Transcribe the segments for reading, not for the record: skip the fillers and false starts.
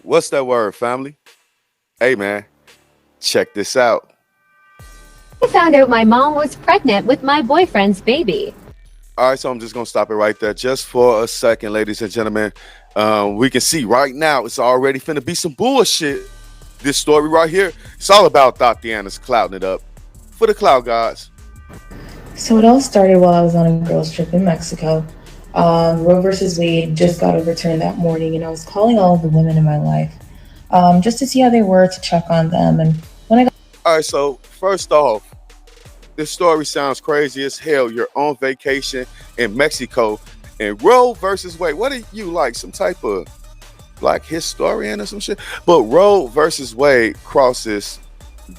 What's that word, family? Hey, man, check this out. I found out my mom was pregnant with my boyfriend's baby. All right, so I'm just going to stop it right there just for a second, ladies and gentlemen. We can see right now it's already finna be some bullshit. This story right here, it's all about Tatiana's clouding it up for the cloud gods. So it all started while I was on a girls' trip in Mexico. Roe versus Wade just got overturned that morning, and I was calling all of the women in my life just to see how they were, to check on them. And when I got All right, so first off, this story sounds crazy as hell. You're on vacation in Mexico and Roe versus Wade. What are you like? Some type of like historian or some shit? But Roe versus Wade crosses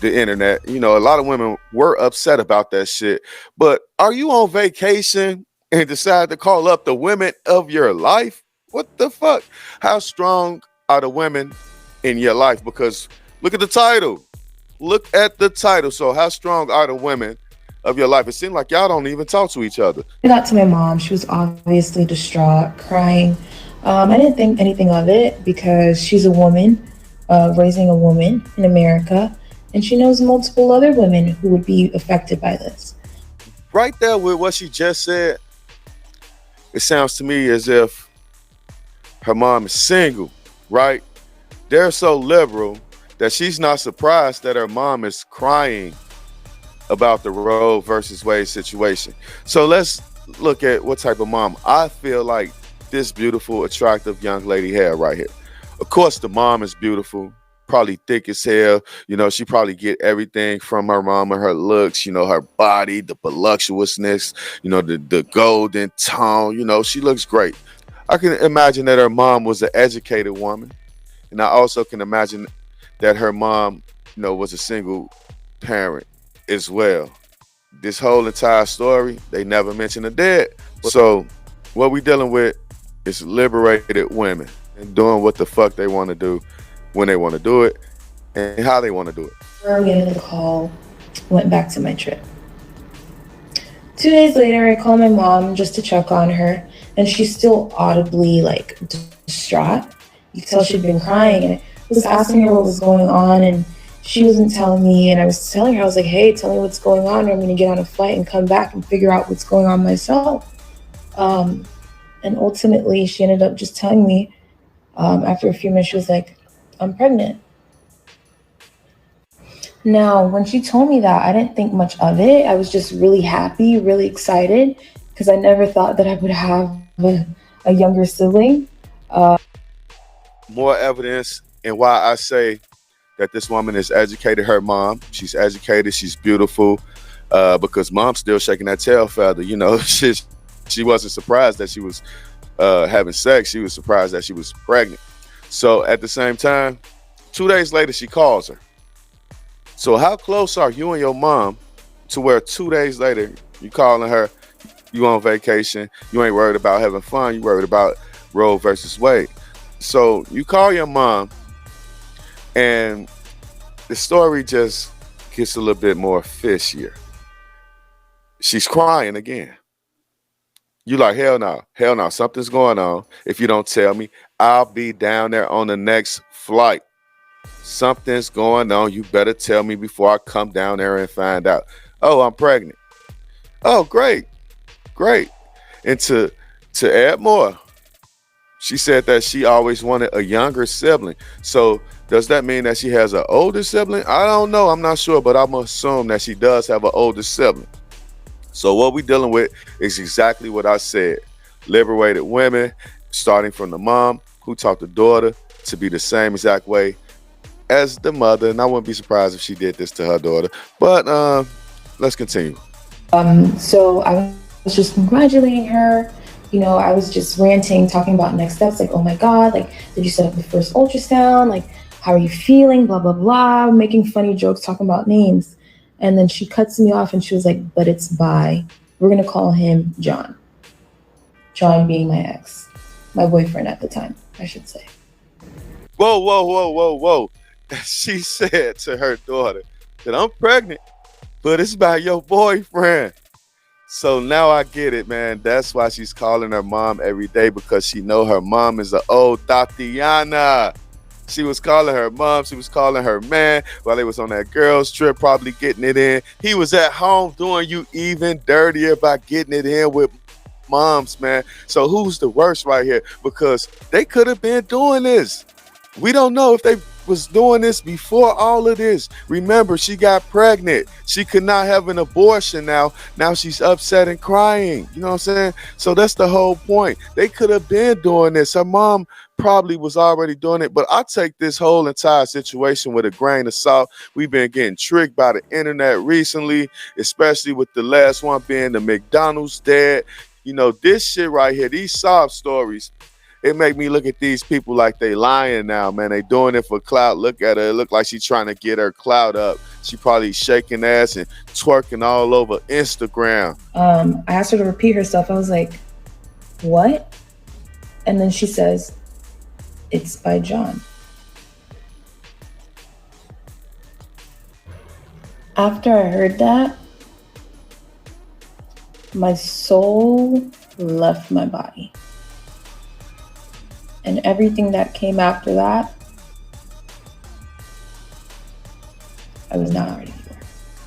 the internet. You know, a lot of women were upset about that shit. But are you on vacation and decide to call up the women of your life? What the fuck? How strong are the women in your life? Because look at the title. Look at the title. So how strong are the women of your life? It seems like y'all don't even talk to each other. got to my mom, she was obviously distraught, crying. I didn't think anything of it because she's a woman, raising a woman in America, and she knows multiple other women who would be affected by this. Right there with what she just said, it sounds to me as if her mom is single, right? They're so liberal that she's not surprised that her mom is crying about the Roe versus Wade situation. So let's look at what type of mom I feel like this beautiful, attractive young lady had right here. Of course, the mom is beautiful, probably thick as hell. You know, she probably get everything from her mama, her looks, you know, her body, the voluptuousness, you know, the golden tone. You know, she looks great. I can imagine that her mom was an educated woman. And I also can imagine that her mom, you know, was a single parent as well. This whole entire story, they never mention the dead. So what we dealing with is liberated women and doing what the fuck they want to do when they want to do it and how they want to do it. We ended the call, went back to my trip. 2 days later, I called my mom just to check on her, and she's still audibly like distraught. You could tell she'd been crying, and I was asking her what was going on, and she wasn't telling me. And I was telling her, I was like, "Hey, tell me what's going on, or I'm going to get on a flight and come back and figure out what's going on myself." And ultimately, she ended up just telling me. After a few minutes, she was like, "I'm pregnant." Now, when she told me that, I didn't think much of it. I was just really happy, really excited, because I never thought that I would have a younger sibling. More evidence and why I say that this woman is educated. Her mom, she's educated, she's beautiful, because mom's still shaking that tail feather. You know, she wasn't surprised that she was having sex. She was surprised that she was pregnant. So at the same time, 2 days later, she calls her. So how close are you and your mom to where 2 days later you calling her, you on vacation, you ain't worried about having fun, you worried about Roe versus Wade. So you call your mom and the story just gets a little bit more fishier. She's crying again. You like, hell no, something's going on. If you don't tell me, I'll be down there on the next flight. Something's going on. You better tell me before I come down there and find out. Oh, I'm pregnant. Oh, great. Great. And to add more, she said that she always wanted a younger sibling. So does that mean that she has an older sibling? I don't know. I'm not sure, but I'm assume that she does have an older sibling. So what we're dealing with is exactly what I said. Liberated women, starting from the mom who taught the daughter to be the same exact way as the mother. And I wouldn't be surprised if she did this to her daughter. But let's continue. So I was just congratulating her. You know, I was just ranting, talking about next steps, like, "Oh my God, like, did you set up the first ultrasound? Like, how are you feeling? Blah, blah, blah," making funny jokes, talking about names. And then she cuts me off and she was like, "But it's Bi. We're going to call him John." John being my ex, my boyfriend at the time, I should say. Whoa, whoa, whoa, whoa, whoa. She said to her daughter that I'm pregnant, but it's by your boyfriend. So now I get it, man. That's why she's calling her mom every day, because she know her mom is an old Tatiana. She was calling her mom. She was calling her man while they was on that girls trip, probably getting it in. He was at home doing you even dirtier by getting it in with moms, man. So who's the worst right here? Because they could have been doing this. We don't know if they was doing this before all of this. Remember, she got pregnant. She could not have an abortion now. Now she's upset and crying. You know what I'm saying? So that's the whole point. They could have been doing this. Her mom probably was already doing it. But I take this whole entire situation with a grain of salt. We've been getting tricked by the internet recently, especially with the last one being the McDonald's dad. You know, this shit right here, these sob stories, it make me look at these people like they lying now, man. They doing it for clout. Look at her. It look like she trying to get her clout up. She probably shaking ass and twerking all over Instagram. I asked her to repeat herself. I was like, what? And then she says, it's by John. After I heard that, my soul left my body. And everything that came after that, I was not ready for.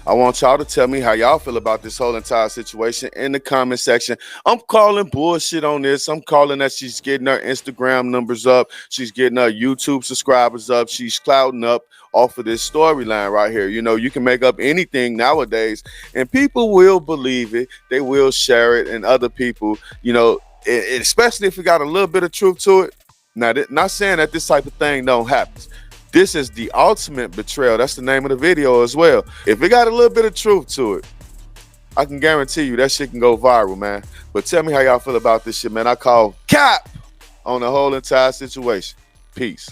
I want y'all to tell me how y'all feel about this whole entire situation in the comment section. I'm calling bullshit on this. I'm calling that she's getting her Instagram numbers up. She's getting her YouTube subscribers up. She's clouding up off of this storyline right here. You know, you can make up anything nowadays and people will believe it. They will share it, and other people, you know, especially if it got a little bit of truth to it. Now, not saying that this type of thing don't happen. This is the ultimate betrayal. That's the name of the video as well. If it got a little bit of truth to it, I can guarantee you that shit can go viral, man. But tell me how y'all feel about this shit, man. I call cap on the whole entire situation. Peace.